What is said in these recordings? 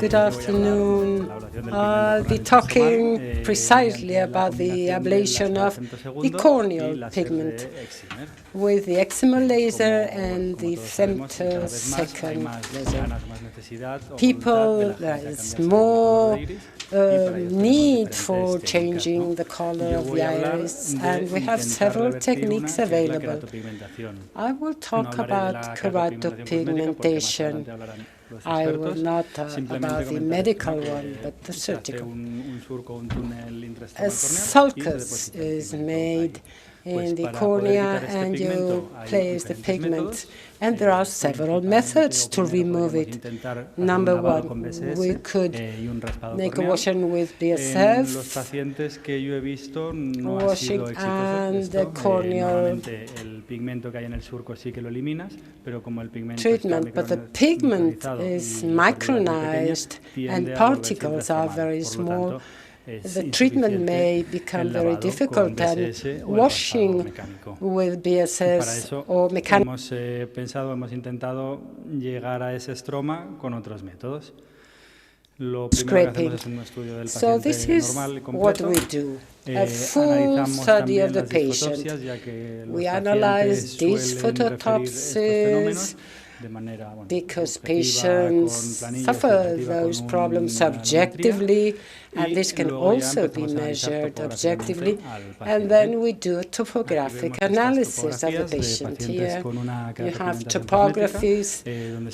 Good afternoon. I'll be talking precisely about the ablation of the corneal pigment with the excimer laser and the femtosecond laser. There is more need for changing the color of the iris, and we have several techniques available. I will talk about keratopigmentation. I will not talk about the medical one, but the surgical. A sulcus is made in the cornea, and you place the pigment. And there are several methods to remove it. Number one, we could make a washing with BSF, washing and the corneal treatment, but the pigment is micronized and particles are very small. The treatment may become very difficult, and washing with BSS or mechanical. Hemos intentado llegar a ese estroma con otros métodos. Scraping. So this is what we do, a full study of the patient. We analyze these phototopsies because patients suffer those problems subjectively, and this can also be measured objectively. And then we do a topographic analysis of the patient. Here you have topographies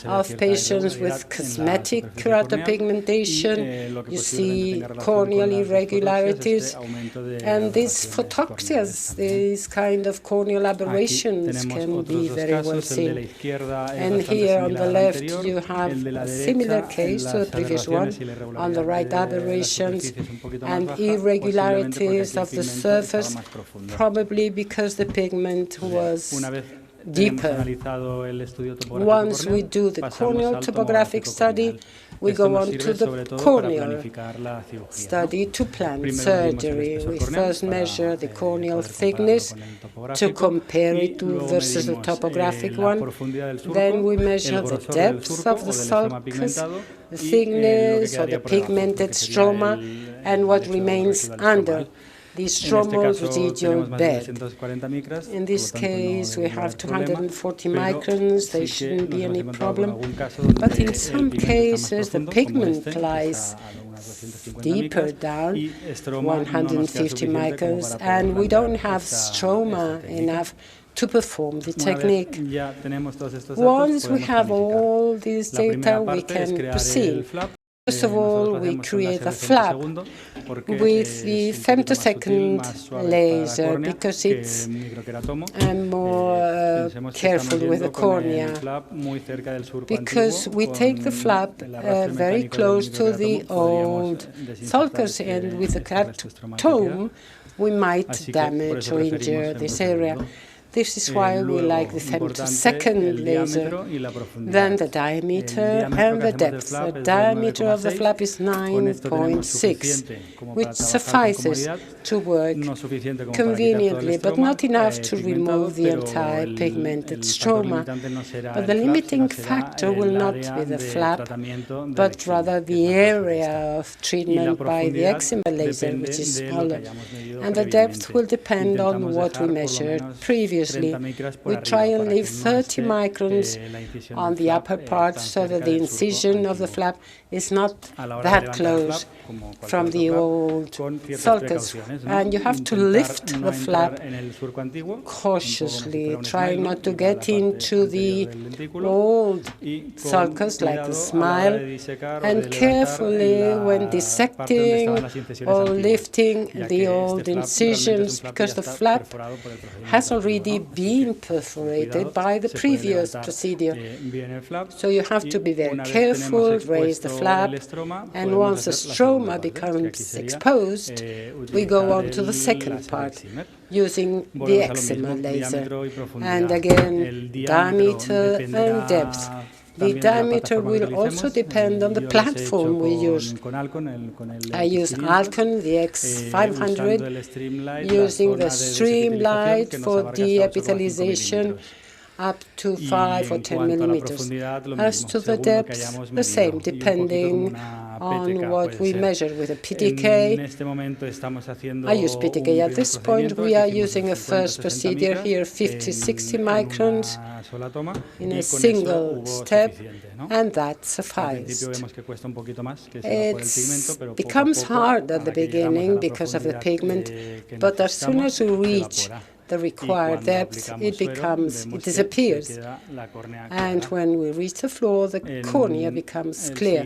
of patients with cosmetic keratopigmentation. You see corneal irregularities, and these photoxias, these kind of corneal aberrations, can be very well seen. And here on the left you have a similar case to the previous one. On the right, aberrations and irregularities of the surface, probably because the pigment was deeper. Once we do the corneal topographic study, we go on to the corneal study to plan surgery. We first measure the corneal thickness to compare it to versus the topographic one. Then we measure the depth of the sulcus, the thickness or the pigmented stroma, and what remains under the stromal residual bed. In this case, we have 240 microns. There shouldn't be any problem. But in some cases, the pigment lies deeper down, 150 microns, and we don't have stroma enough to perform the technique. Once we have all these data, we can proceed. First of all, we create a flap with the femtosecond laser because it's more careful with the cornea. Because we take the flap very close to the old sulcus, and with the keratome, we might damage or injure this area. This is why we like the femtosecond laser. Then the diameter and the depth. The diameter of the flap is 9.6, which suffices to work conveniently, but not enough to remove the entire pigmented stroma. But the limiting factor will not be the flap, but rather the area of treatment by the excimer laser, which is smaller. And the depth will depend on what we measured previously. We try and leave 30 microns on the upper part so that the incision of the flap is not that close from the old sulcus. And you have to lift the flap cautiously, trying not to get into the old sulcus like the smile, and carefully when dissecting or lifting the old incisions, because the flap has already been perforated by the previous procedure. So you have to be very careful, raise the flap, and once the stroma becomes exposed, we go on to the second part using the excimer laser. And again, diameter and depth. The diameter will also depend on the platform we use. I use Alcon, the X500, using the streamlight for deepitalization up to 5 or 10 millimeters. As to the depth, the same, depending on what we measure with a PDK. I use PDK at this point. We are using a first procedure here, 50-60 microns in a single step, and that sufficed. It becomes hard at the beginning because of the pigment, but as soon as we reach the required depth, it disappears. And when we reach the floor, the cornea becomes clear.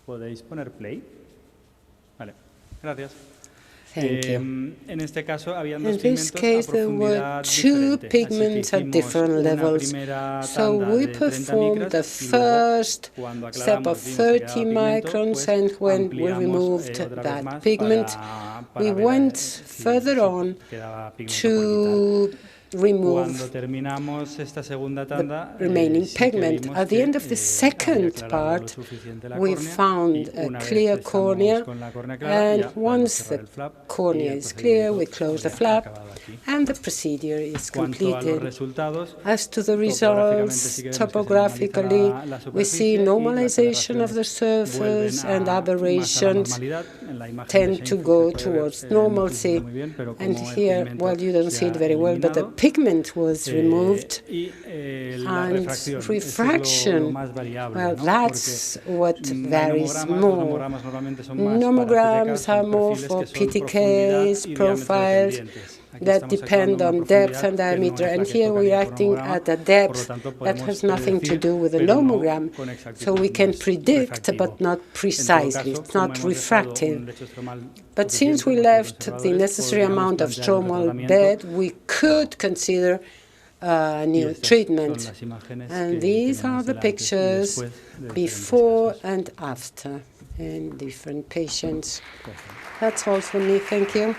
¿Podéis poner play? Vale, gracias. Thank you. En este caso, habían In this case, there were two pigments at different levels. So we performed the first step of 30 microns, and when we removed that pigment, we went further on to remove the remaining pigment. At the end of the second part, we found a clear cornea, and once the cornea is clear, we close the flap, and the procedure is completed. As to the results, topographically, we see normalization of the surface, and aberrations tend to go towards normalcy. And here, well, you don't see it very well, but the pigment was removed, and refraction, well, that's what varies more. Nomograms are more for PTKs, profiles that depend on depth and diameter, and here we're acting at a depth that has nothing to do with the nomogram, so we can predict but not precisely. It's not refractive. But since we left the necessary amount of stromal bed, we could consider a new treatment. And these are the pictures before and after in different patients. That's all from me. Thank you.